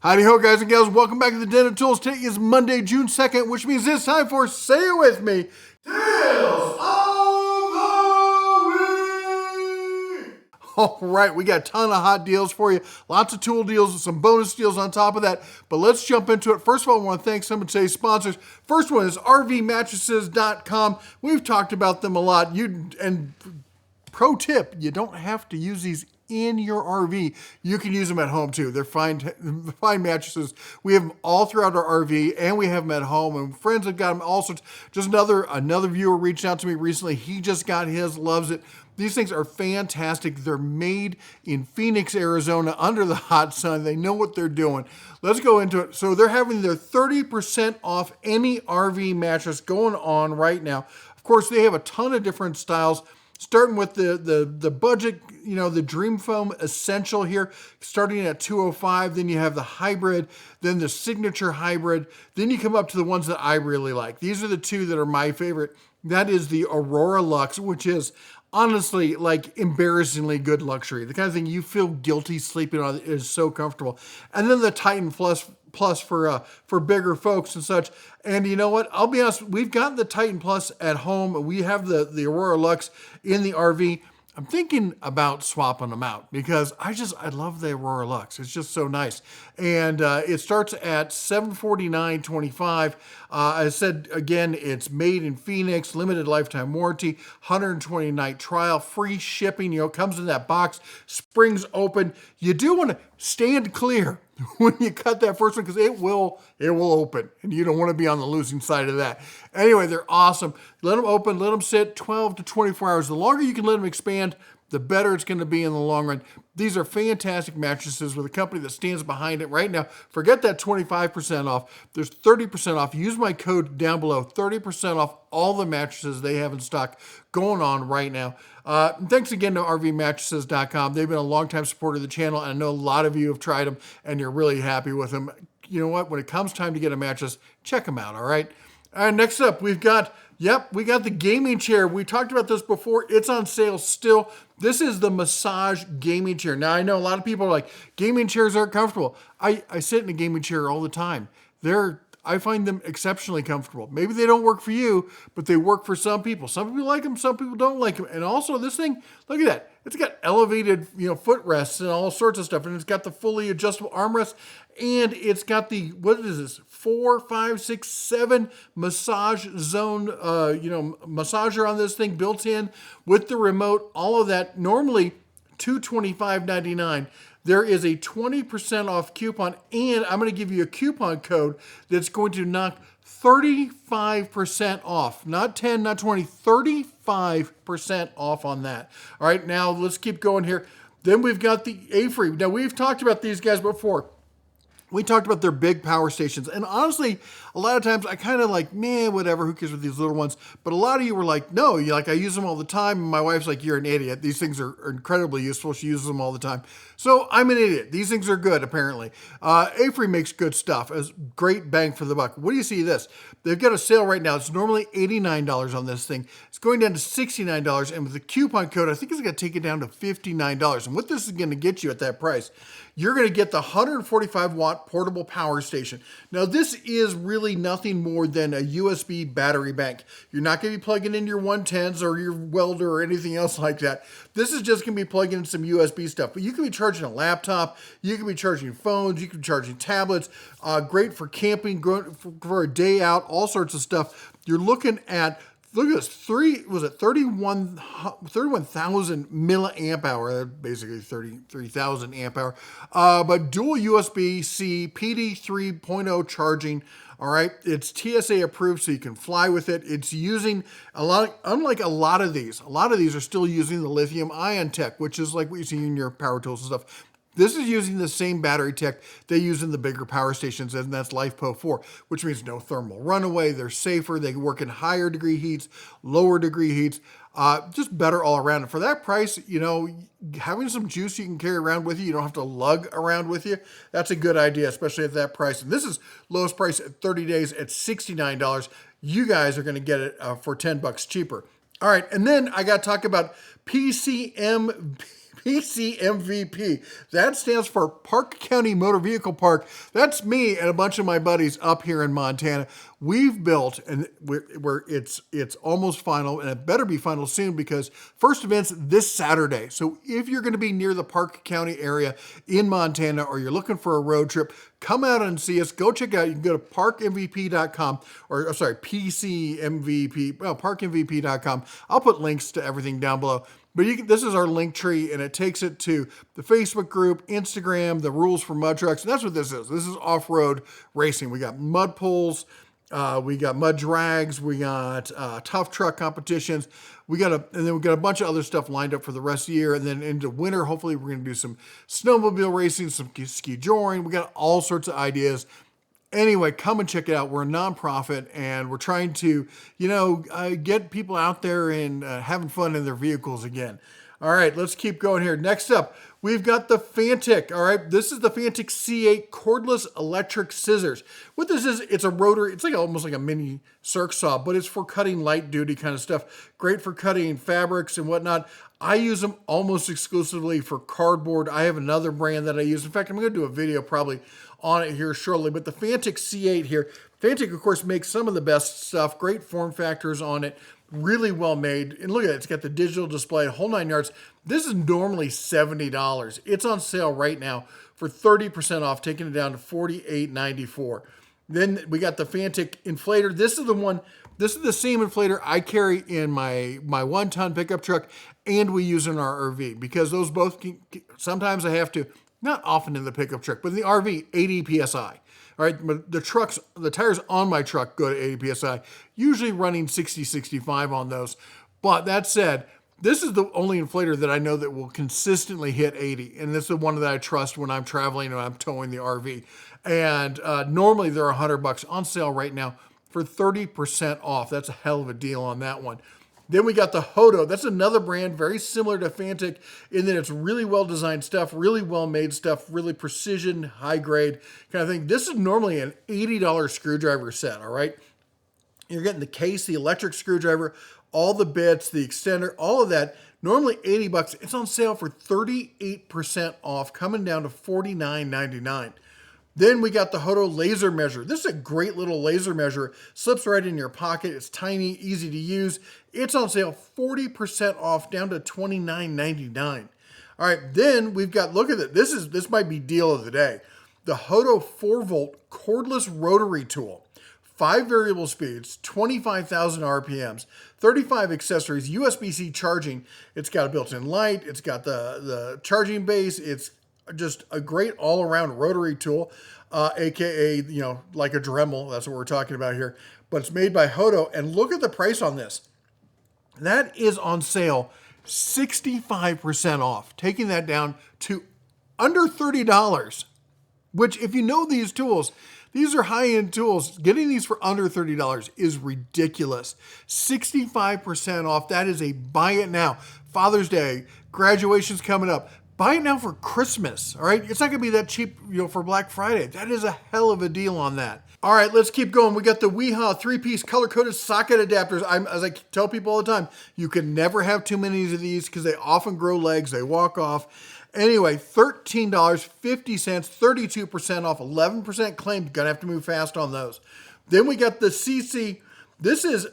Howdy ho, guys and gals. Welcome back to the Den of Tools. Today is Monday, June 2nd, which means it's time for, say it with me, Deals of the Week! All right, we got a ton of hot deals for you. Lots of tool deals, some bonus deals on top of that. But let's jump into it. First of all, I want to thank some of today's sponsors. First one is RVMattresses.com. We've talked about them a lot. And pro tip, you don't have to use these in your RV. You can use them at home too. They're fine mattresses. We have them all throughout our RV and we have them at home, and friends have got them all sorts. Just another viewer reached out to me recently. He just got his, loves it. These things are fantastic. They're made in Phoenix, Arizona under the hot sun. They know what they're doing. Let's go into it. So they're having their 30% off any RV mattress going on right now. Of course, they have a ton of different styles, starting with the budget, the Dream Foam Essential here, starting at $205. Then you have the hybrid, then the Signature Hybrid. Then you come up to the ones that I really like. These are the two that are my favorite. That is the Aurora Luxe, which is honestly like embarrassingly good luxury. The kind of thing you feel guilty sleeping on. It is so comfortable. And then the Titan Plus for bigger folks and such. And you know what? I'll be honest, we've got the Titan Plus at home. We have the Aurora Luxe in the RV. I'm thinking about swapping them out because I love the Aurora Luxe. It's just so nice. And it starts at $749.25. I said, again, it's made in Phoenix, limited lifetime warranty, 120 night trial, free shipping. It comes in that box, springs open. You do want to stand clear when you cut that first one because it will open, and you don't want to be on the losing side of that. Anyway, they're awesome. Let them open, let them sit 12 to 24 hours. The longer you can let them expand, the better it's going to be in the long run. These are fantastic mattresses with a company that stands behind it right now. Forget that 25% off. There's 30% off. Use my code down below. 30% off all the mattresses they have in stock going on right now. Thanks again to RVMattresses.com. They've been a longtime supporter of the channel, and I know a lot of you have tried them, and you're really happy with them. You know what? When it comes time to get a mattress, check them out, all right? All right, next up, we got the gaming chair. We talked about this before. It's on sale still. This is the massage gaming chair. Now, I know a lot of people are like, gaming chairs aren't comfortable. I sit in a gaming chair all the time. I find them exceptionally comfortable. Maybe they don't work for you, but they work for some people. Some people like them, some people don't like them. And also this thing, look at that. It's got elevated, footrests and all sorts of stuff. And it's got the fully adjustable armrest. And it's got the, what is this? 4, 5, 6, 7 massage zone, massager on this thing built in with the remote, all of that. Normally $225.99. There is a 20% off coupon, and I'm going to give you a coupon code that's going to knock 35% off. Not 10, not 20, 35% off on that. All right, now let's keep going here. Then we've got the A-Free. Now, we've talked about these guys before. We talked about their big power stations. And honestly, a lot of times I kind of like, whatever, who cares with these little ones? But a lot of you were like, no, I use them all the time. And my wife's like, you're an idiot. These things are incredibly useful. She uses them all the time. So I'm an idiot. These things are good, apparently. A-Free makes good stuff. It's great bang for the buck. What do you see this? They've got a sale right now. It's normally $89 on this thing. It's going down to $69. And with the coupon code, I think it's going to take it down to $59. And what this is going to get you at that price, you're going to get the 145 watt portable power station. Now, this is really nothing more than a USB battery bank. You're not going to be plugging in your 110s or your welder or anything else like that. This is just going to be plugging in some USB stuff. But you can be charging a laptop. You can be charging phones. You can be charging tablets. Great for camping, great for a day out, all sorts of stuff. You're looking at, look at this, 31,000 milliamp hour, basically 33,000 amp hour, but dual USB-C PD 3.0 charging. All right, it's TSA approved, so you can fly with it. It's using unlike a lot of these are still using the lithium ion tech, which is like what you see in your power tools and stuff. This is using the same battery tech they use in the bigger power stations, and that's LiFePO 4, which means no thermal runaway. They're safer. They work in higher degree heats, lower degree heats, just better all around. And for that price, having some juice you can carry around with you don't have to lug around with you. That's a good idea, especially at that price. And this is lowest price at 30 days at $69. You guys are going to get it for $10 cheaper. All right, and then I got to talk about PCMVP. That stands for Park County Motor Vehicle Park. That's me and a bunch of my buddies up here in Montana. We've built, and it's almost final, and it better be final soon because first event's this Saturday. So if you're going to be near the Park County area in Montana or you're looking for a road trip, come out and see us. Go check it out. You can go to parkmvp.com or sorry, PCMVP, well, parkmvp.com. I'll put links to everything down below. But this is our link tree, and it takes it to the Facebook group, Instagram, the rules for mud trucks. And that's what this is. This is off-road racing. We got mud pulls, we got mud drags, we got tough truck competitions. And then we got a bunch of other stuff lined up for the rest of the year. And then into winter, hopefully we're going to do some snowmobile racing, some ski joring. We got all sorts of ideas. Anyway, come and check it out. We're a nonprofit, and we're trying to, get people out there and having fun in their vehicles again. All right, let's keep going here. Next up, we've got the Fantic. All right, this is the Fantic C8 cordless electric scissors. What this is, it's a rotary. It's almost like a mini circ saw, but it's for cutting light duty kind of stuff. Great for cutting fabrics and whatnot. I use them almost exclusively for cardboard. I have another brand that I use. In fact, I'm going to do a video probably on it here shortly. But the Fantic C8 here, Fantic, of course, makes some of the best stuff. Great form factors on it. Really well made. And look at it. It's got the digital display, whole 9 yards. This is normally $70. It's on sale right now for 30% off, taking it down to $48.94. Then we got the Fantic inflator. This is the same inflator I carry in my 1-ton pickup truck, and we use in our RV because those both sometimes I have to, not often in the pickup truck, but in the RV, 80 PSI. All right, but the tires on my truck go to 80 PSI, usually running 60, 65 on those. But that said, this is the only inflator that I know that will consistently hit 80. And this is the one that I trust when I'm traveling and I'm towing the RV. And normally they're $100 on sale right now for 30% off. That's a hell of a deal on that one. Then we got the Hodo. That's another brand very similar to Fantic in that it's really well-designed stuff, really well-made stuff, really precision, high-grade kind of thing. This is normally an $80 screwdriver set, all right? You're getting the case, the electric screwdriver, all the bits, the extender, all of that. Normally $80. It's on sale for 38% off, coming down to $49.99. Then we got the Hodo laser measure. This is a great little laser measure. Slips right in your pocket. It's tiny, easy to use. It's on sale 40% off, down to $29.99. All right, then we've got, look at it. This might be deal of the day. The Hodo 4-volt cordless rotary tool. 5 variable speeds, 25,000 RPMs, 35 accessories, USB-C charging. It's got a built-in light. It's got the charging base. It's just a great all-around rotary tool, aka, like a Dremel. That's what we're talking about here. But it's made by Hodo, and look at the price on this. That is on sale 65% off, taking that down to under $30, which if you know these tools, these are high-end tools. Getting these for under $30 is ridiculous. 65% off. That is a buy it now. Father's Day, graduation's coming up. Buy it now for Christmas, all right? It's not going to be that cheap, for Black Friday. That is a hell of a deal on that. All right, let's keep going. We got the Weha 3-piece color-coded socket adapters. As I tell people all the time, you can never have too many of these because they often grow legs. They walk off. Anyway, $13.50, 32% off, 11% claimed. Gonna have to move fast on those. Then we got the CC. This is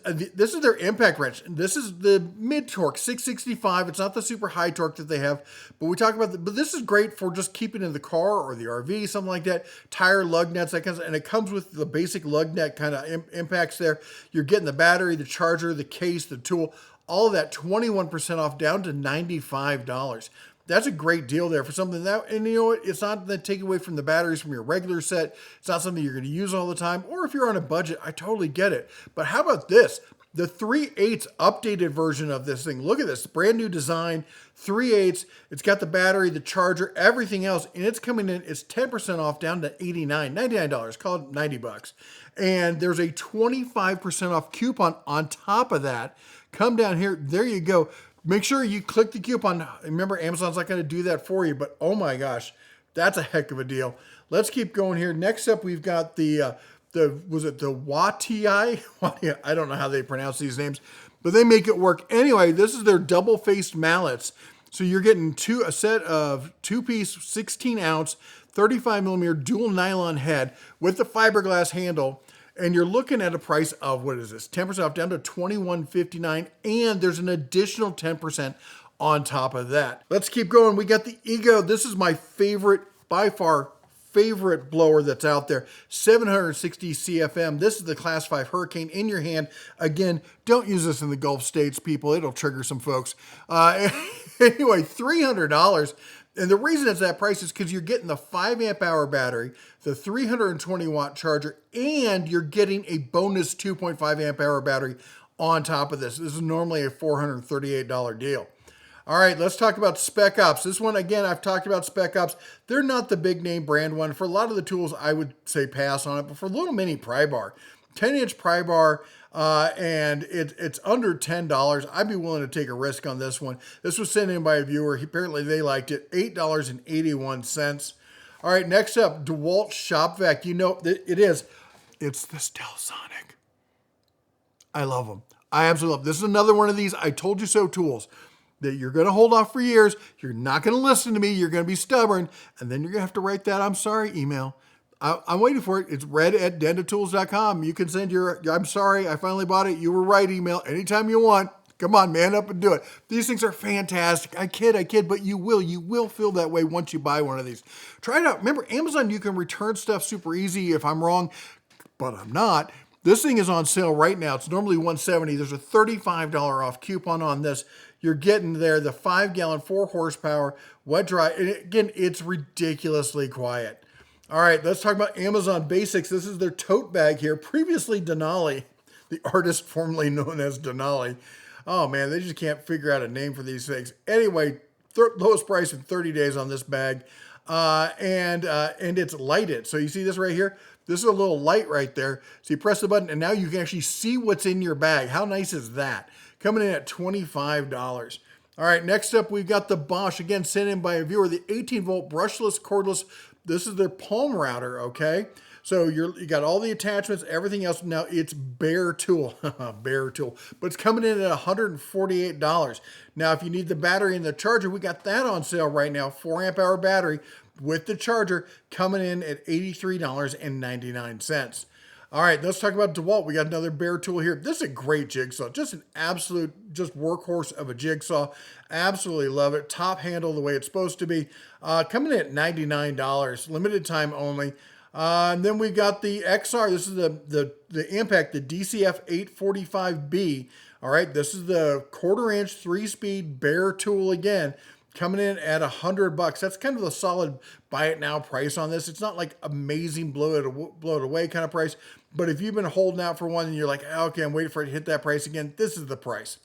their impact wrench. This is the mid torque, 665. It's not the super high torque that they have, but we talk about but this is great for just keeping in the car or the RV, something like that. Tire lug nuts, that kind of, and it comes with the basic lug nut kind of impacts there. You're getting the battery, the charger, the case, the tool, all of that 21% off, down to $95. That's a great deal there for something that, and you know what, it's not that take away from the batteries from your regular set. It's not something you're going to use all the time, or if you're on a budget, I totally get it. But how about this? The 3/8 updated version of this thing. Look at this, brand new design, 3/8. It's got the battery, the charger, everything else, and it's coming in, it's 10% off, down to $99, call it $90. And there's a 25% off coupon on top of that. Come down here, there you go. Make sure you click the coupon. Remember, Amazon's not going to do that for you, but oh my gosh, that's a heck of a deal. Let's keep going here. Next up, we've got was it the Weha? I don't know how they pronounce these names, but they make it work. Anyway, this is their double-faced mallets. So you're getting a set of 2-piece 16-ounce 35 millimeter dual nylon head with the fiberglass handle, and you're looking at a price of, what is this, 10% off, down to $21.59, and there's an additional 10% on top of that. Let's keep going. We got the Ego. This is my favorite, by far, favorite blower that's out there. 760 CFM. This is the Class 5 Hurricane in your hand. Again, don't use this in the Gulf states, people. It'll trigger some folks. Anyway, $300. And the reason it's that price is because you're getting the 5 amp hour battery, the 320 watt charger, and you're getting a bonus 2.5 amp hour battery on top of this. This is normally a $438 deal. All right, let's talk about Spec Ops. This one, again, I've talked about Spec Ops. They're not the big name brand one. For a lot of the tools, I would say pass on it. But for a little mini pry bar, 10-inch pry bar, and it's under $10. I'd be willing to take a risk on this one. This was sent in by a viewer. Apparently, they liked it. $8.81. All right, next up, DeWalt Shop Vac. You know, it is. It's the Stelsonic. I love them. I absolutely love them. This is another one of these I told you so tools that you're going to hold off for years. You're not going to listen to me. You're going to be stubborn. And then you're going to have to write that I'm sorry email. I'm waiting for it. It's red@dentatools.com. You can send your I'm sorry, I finally bought it. You were right email anytime you want. Come on, man up and do it. These things are fantastic. I kid, but you will feel that way once you buy one of these. Try it out. Remember, Amazon, you can return stuff super easy if I'm wrong, but I'm not. This thing is on sale right now. It's normally $170. There's a $35 off coupon on this. You're getting there the 5-gallon, 4 horsepower, wet dry. And again, it's ridiculously quiet. All right, let's talk about Amazon Basics. This is their tote bag here. Previously Denali, the artist formerly known as Denali. Oh man, they just can't figure out a name for these things. Anyway, lowest price in 30 days on this bag. And it's lighted. So you see this right here? This is a little light right there. So you press the button and now you can actually see what's in your bag. How nice is that? Coming in at $25. All right, next up we've got the Bosch, again sent in by a viewer, the 18-volt brushless cordless. This is their palm router, okay? So you got all the attachments, everything else. Now it's bare tool, bare tool, but it's coming in at $148. Now, if you need the battery and the charger, we got that on sale right now. 4 amp hour battery with the charger coming in at $83.99. All right, let's talk about DeWalt. We got another bare tool here. This is a great jigsaw, just an absolute, just workhorse of a jigsaw. Absolutely love it. Top handle the way it's supposed to be. Coming in at $99, limited time only. And then we got the XR. This is the Impact, the DCF 845B. All right, this is the 1/4 inch 3-speed bare tool again, coming in at $100. That's kind of the solid buy it now price on this. It's not like amazing blow it away kind of price, but if you've been holding out for one and you're like, okay, I'm waiting for it to hit that price again, this is the price.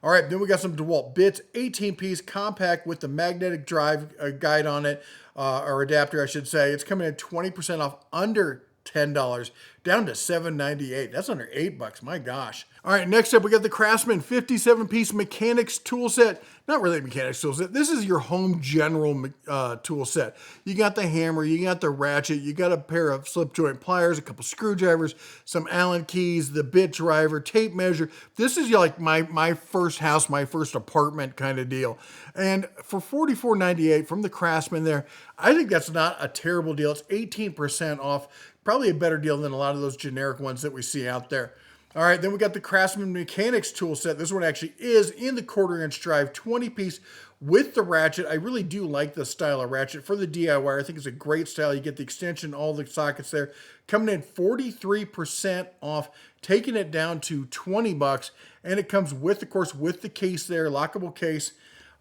All right, then we got some DeWalt bits, 18-piece compact with the magnetic drive guide on it, or adapter, I should say. It's coming in 20% off, under $10, down to $7.98. That's under $8, my gosh. All right, next up we got the Craftsman 57-piece mechanics tool set. Not really a mechanics tool set. This is your home general tool set. You got the hammer, you got the ratchet, you got a pair of slip joint pliers, a couple screwdrivers, some Allen keys, the bit driver, tape measure. This is like my first house, my first apartment kind of deal. And for $44.98 from the Craftsman there, I think that's not a terrible deal. It's 18% off. Probably a better deal than a lot of those generic ones that we see out there. All right, then we got the Craftsman Mechanics tool set. This one actually is in the 1/4 inch drive, 20-piece with the ratchet. I really do like the style of ratchet for the DIY. I think it's a great style. You get the extension, all the sockets there. Coming in 43% off, taking it down to $20. And it comes with, of course, with the case there, lockable case.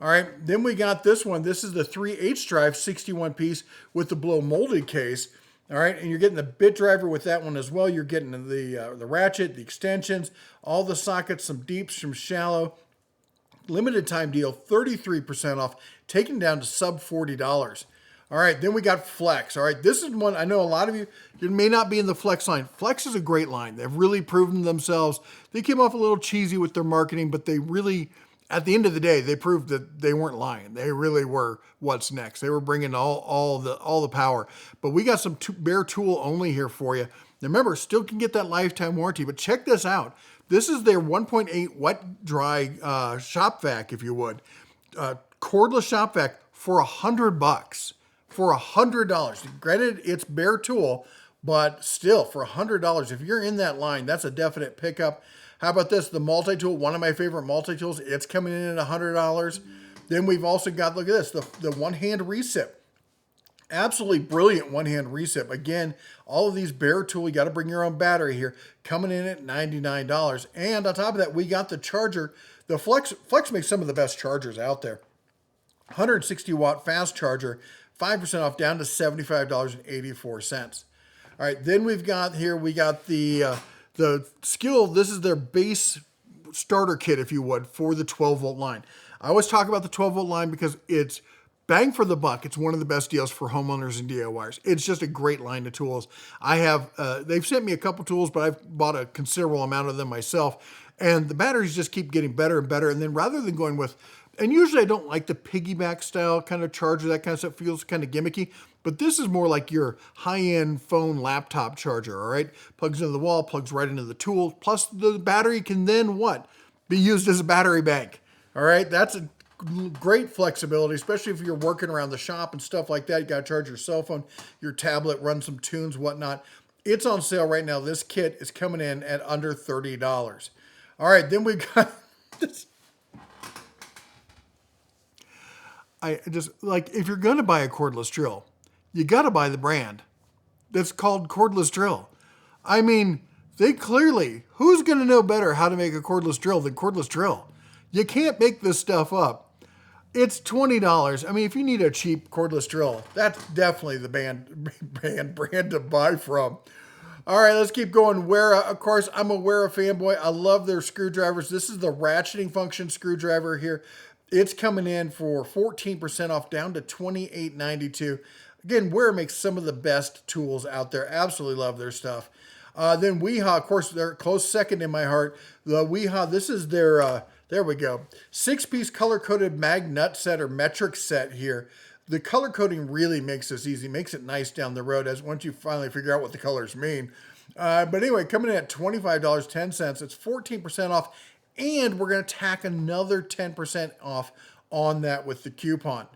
All right, then we got this one. This is the 3/8 drive, 61-piece with the blow molded case. All right, and you're getting the bit driver with that one as well. You're getting the ratchet, the extensions, all the sockets, some deeps, some shallow. Limited time deal, 33% off, taken down to sub $40. All right, then we got Flex. All right, this is one I know a lot of you may not be in the Flex line. Flex is a great line. They've really proven themselves. They came off a little cheesy with their marketing, but they really, at the end of the day, they proved that they weren't lying. They really were what's next. They were bringing all the power. But we got some bare tool only here for you. Now remember, still can get that lifetime warranty, but check this out. This is their 1.8 wet dry shop vac, if you would. cordless shop vac for $100. For $100. Granted, it's bare tool, but still for $100, if you're in that line, that's a definite pickup. How about this? The multi-tool, one of my favorite multi-tools. It's coming in at $100. Then we've also got, look at this, the one-hand recip. Absolutely brilliant one-hand recip. Again, all of these bare tool, you got to bring your own battery here, coming in at $99. And on top of that, we got the charger. The Flex makes some of the best chargers out there. 160 watt fast charger, 5% off, down to $75.84. All right, then we got the Skill. This is their base starter kit, if you would, for the 12 volt line. I always talk about the 12 volt line because it's bang for the buck. It's one of the best deals for homeowners and DIYers. It's just a great line of tools. I have, they've sent me a couple tools, but I've bought a considerable amount of them myself. And the batteries just keep getting better and better. And then rather than going with, and usually I don't like the piggyback style kind of charger, that kind of stuff feels kind of gimmicky. But this is more like your high-end phone laptop charger, all right? Plugs into the wall, plugs right into the tool. Plus the battery can then what? Be used as a battery bank, all right? That's a great flexibility, especially if you're working around the shop and stuff like that. You got to charge your cell phone, your tablet, run some tunes, whatnot. It's on sale right now. This kit is coming in at under $30. All right, then we got this. I just, like, if you're going to buy a cordless drill, you got to buy the brand that's called Cordless Drill. I mean, they clearly, who's going to know better how to make a cordless drill than Cordless Drill? You can't make this stuff up. It's $20. I mean, if you need a cheap cordless drill, that's definitely the brand to buy from. All right, let's keep going. Weha, of course, I'm a Weha fanboy. I love their screwdrivers. This is the ratcheting function screwdriver here. It's coming in for 14% off, down to $28.92. Again, Weha makes some of the best tools out there. Absolutely love their stuff. Then Weha, of course, they're close second in my heart. The Weha, this is their, there we go, 6-piece color-coded mag nut set or metric set here. The color coding really makes this easy, makes it nice down the road as once you finally figure out what the colors mean. But anyway, coming in at $25.10, it's 14% off, and we're going to tack another 10% off on that with the coupon.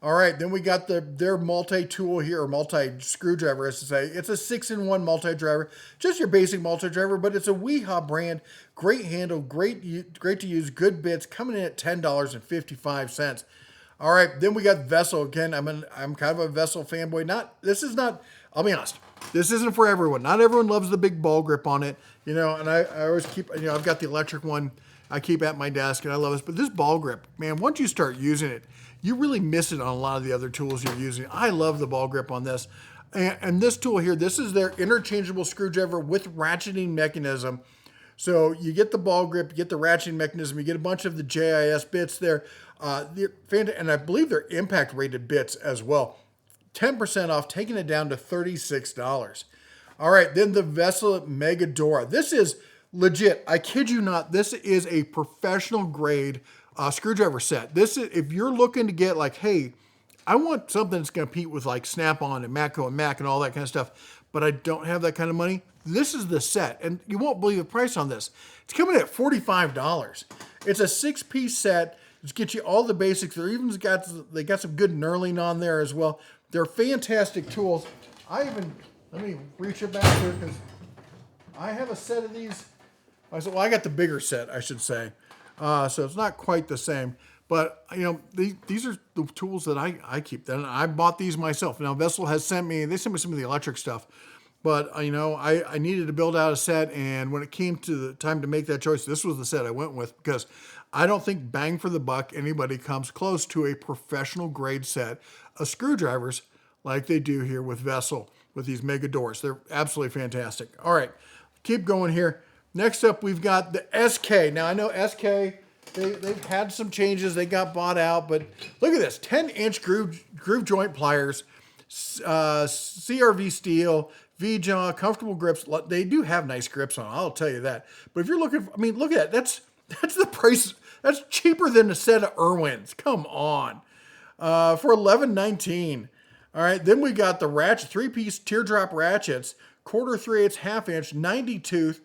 All right, then we got their multi-tool here, or multi-screwdriver, as to say. It's a 6-in-1 multi-driver, just your basic multi-driver, but it's a Weha brand. Great handle, great to use, good bits, coming in at $10.55. All right, then we got Vessel. Again, I'm kind of a Vessel fanboy. I'll be honest, this isn't for everyone. Not everyone loves the big ball grip on it, you know, and I always keep, you know, I've got the electric one I keep at my desk, and I love this. But this ball grip, man, once you start using it, you really miss it on a lot of the other tools you're using. I love the ball grip on this. And this tool here, this is their interchangeable screwdriver with ratcheting mechanism. So you get the ball grip, you get the ratcheting mechanism, you get a bunch of the JIS bits there. And I believe they're impact rated bits as well. 10% off, taking it down to $36. All right, then the Vessel Megadora. This is legit. I kid you not. This is a professional grade screwdriver set. This is, if you're looking to get like, hey, I want something that's going to compete with like Snap-on and Matco and Mac and all that kind of stuff, but I don't have that kind of money. This is the set, and you won't believe the price on this. It's coming at $45. It's a 6-piece set. Just get you all the basics. They got some good knurling on there as well. They're fantastic tools. Let me reach it back here because I have a set of these. I got the bigger set, I should say. So it's not quite the same. But, you know, these are the tools that I keep. And I bought these myself. Now, Vessel has sent me some of the electric stuff. But, you know, I needed to build out a set. And when it came to the time to make that choice, this was the set I went with. Because I don't think bang for the buck anybody comes close to a professional grade set of screwdrivers like they do here with Vessel with these Megadoras. They're absolutely fantastic. All right, keep going here. Next up, we've got the SK. Now, I know SK, they've had some changes. They got bought out, but look at this. 10-inch groove joint pliers, CRV steel, V-jaw, comfortable grips. They do have nice grips on, I'll tell you that. But if you're looking for, I mean, look at that. That's the price. That's cheaper than a set of Irwins. Come on. For $11.19. All right, then we got the ratchet, 3-piece teardrop ratchets, 1/4, 3/8, 1/2 inch, 90 tooth,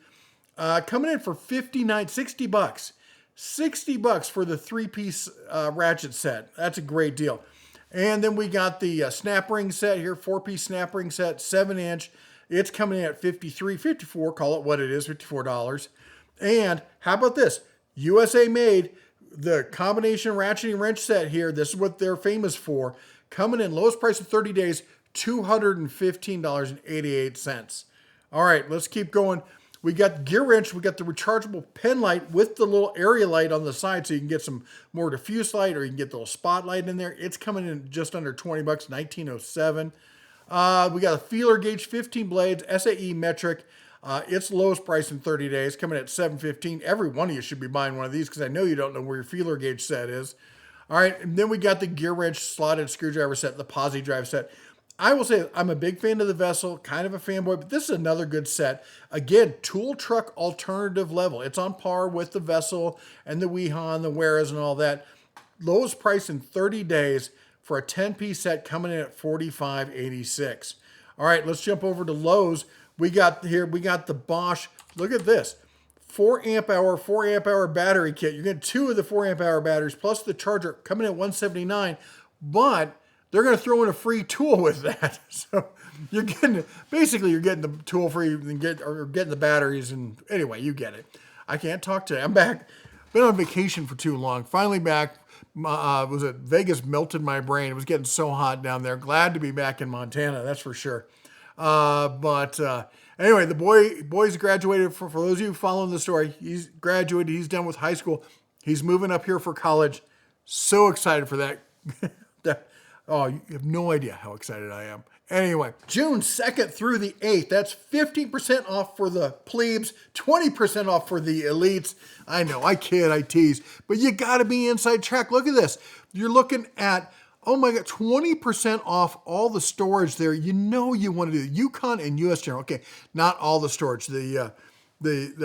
coming in for $60. $60 for the 3-piece ratchet set. That's a great deal. And then we got the snap ring set here, 4-piece snap ring set, 7-inch. It's coming in at $53, $54, call it what it is, $54. And how about this? USA made, the combination ratcheting wrench set here. This is what they're famous for. Coming in lowest price of 30 days, $215.88. All right, let's keep going. We got the gear wrench. We got the rechargeable pen light with the little area light on the side so you can get some more diffuse light, or you can get the little spotlight in there. It's coming in just under $20, $19.07. We got a feeler gauge, 15 blades, SAE metric. It's lowest price in 30 days, coming at $715. Every one of you should be buying one of these because I know you don't know where your feeler gauge set is. All right, and then we got the gear wrench slotted screwdriver set, the posi drive set. I will say I'm a big fan of the Vessel, kind of a fanboy, but this is another good set. Again, tool truck alternative level. It's on par with the Vessel and the Weha and the Wheras and all that. Lowest price in 30 days for a 10-piece set, coming in at $45.86. All right, let's jump over to Lowe's. We got the Bosch. Look at this. 4 amp hour battery kit. You're getting 2 of the 4 amp hour batteries plus the charger, coming in at $179, but they're going to throw in a free tool with that. So you're getting the tool free and getting the batteries. And anyway, you get it. I can't talk today. I'm back. Been on vacation for too long. Finally back. Was it Vegas melted my brain. It was getting so hot down there. Glad to be back in Montana, that's for sure. Anyway, the boy's graduated. For those of you following the story, he's graduated. He's done with high school. He's moving up here for college. So excited for that. Oh, you have no idea how excited I am. Anyway, June 2nd through the 8th, that's 50% off for the plebes, 20% off for the elites. I know, I kid, I tease, but you got to be inside track. Look at this. You're looking at, oh my God, 20% off all the storage there. You know you want to do Yukon and US General. Okay, not all the storage. The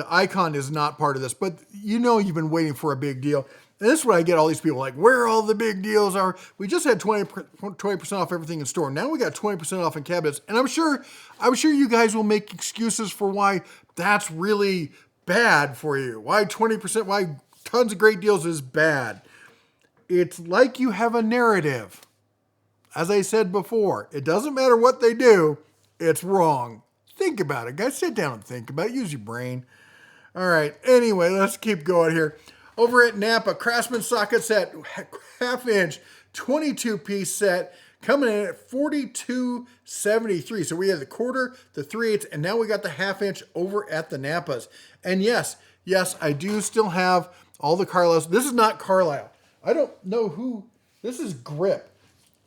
Icon is not part of this, but you know you've been waiting for a big deal. And this is what I get all these people like, where all the big deals are. We just had 20% off everything in store. Now we got 20% off in cabinets. And I'm sure you guys will make excuses for why that's really bad for you. Why 20%, why tons of great deals is bad. It's like you have a narrative. As I said before, it doesn't matter what they do, it's wrong. Think about it, guys. Sit down and think about it. Use your brain. All right. Anyway, let's keep going here. Over at NAPA, Craftsman socket set, half-inch, 22-piece set, coming in at $42.73. So we have the quarter, the 3/8, and now we got the half-inch over at the NAPAs. And yes, I do still have all the Carlisle. This is not Carlisle. I don't know who. This is Grip.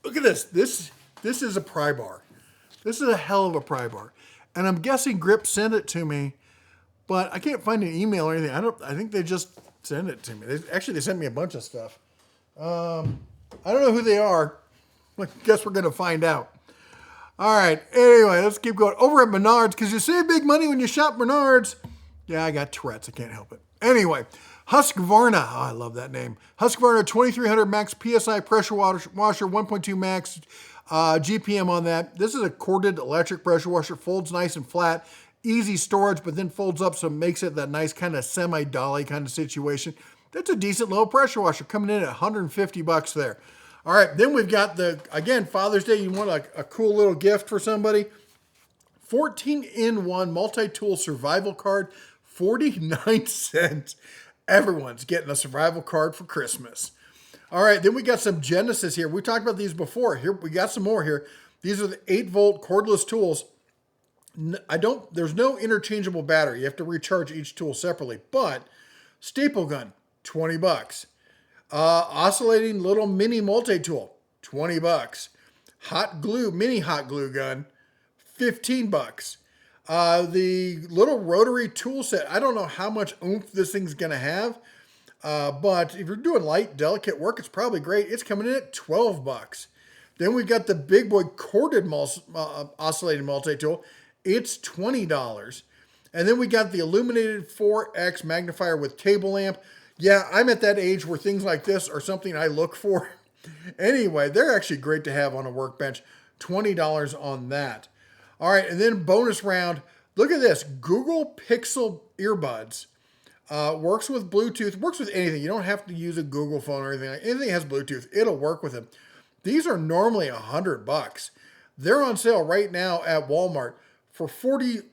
Look at this. This is a pry bar. This is a hell of a pry bar. And I'm guessing Grip sent it to me, but I can't find an email or anything. I think they just send it to me. They sent me a bunch of stuff. I don't know who they are. I guess we're going to find out. All right. Anyway, let's keep going. Over at Menards, because you save big money when you shop Menards. Yeah, I got Tourette's. I can't help it. Anyway, Husqvarna. Oh, I love that name. Husqvarna 2300 max PSI pressure washer, 1.2 max GPM on that. This is a corded electric pressure washer. Folds nice and flat. Easy storage, but then folds up, so it makes it that nice kind of semi-dolly kind of situation. That's a decent low pressure washer, coming in at $150 there. All right, then we've got again, Father's Day, you want a cool little gift for somebody. 14-in-1 multi-tool survival card, 49 cents. Everyone's getting a survival card for Christmas. All right, then we got some Genesis here. We talked about these before. Here, we got some more here. These are the 8-volt cordless tools. There's no interchangeable battery. You have to recharge each tool separately, but staple gun, $20. Oscillating little mini multi-tool, $20. Mini hot glue gun, $15. The little rotary tool set, I don't know how much oomph this thing's gonna have, but if you're doing light, delicate work, it's probably great. It's coming in at $12. Then we've got the big boy corded oscillating multi-tool. It's $20. And then we got the illuminated 4X magnifier with table lamp. Yeah, I'm at that age where things like this are something I look for. Anyway, they're actually great to have on a workbench. $20 on that. All right, and then bonus round. Look at this. Google Pixel earbuds. Works with Bluetooth, works with anything. You don't have to use a Google phone or anything. Anything that has Bluetooth, it'll work with them. These are normally $100. They're on sale right now at Walmart for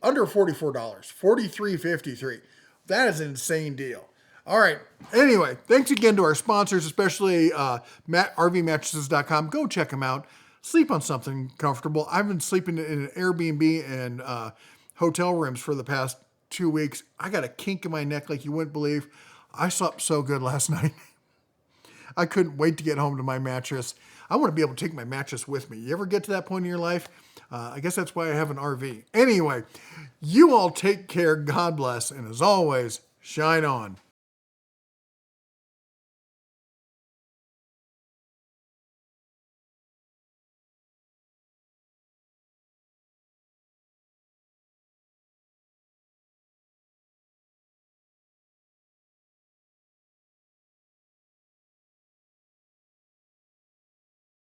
under $44, $43.53. That is an insane deal. All right. Anyway, thanks again to our sponsors, especially RVMattresses.com. Go check them out. Sleep on something comfortable. I've been sleeping in an Airbnb and hotel rooms for the past 2 weeks. I got a kink in my neck like you wouldn't believe. I slept so good last night. I couldn't wait to get home to my mattress. I want to be able to take my mattress with me. You ever get to that point in your life? I guess that's why I have an RV. Anyway, you all take care. God bless. And as always, shine on.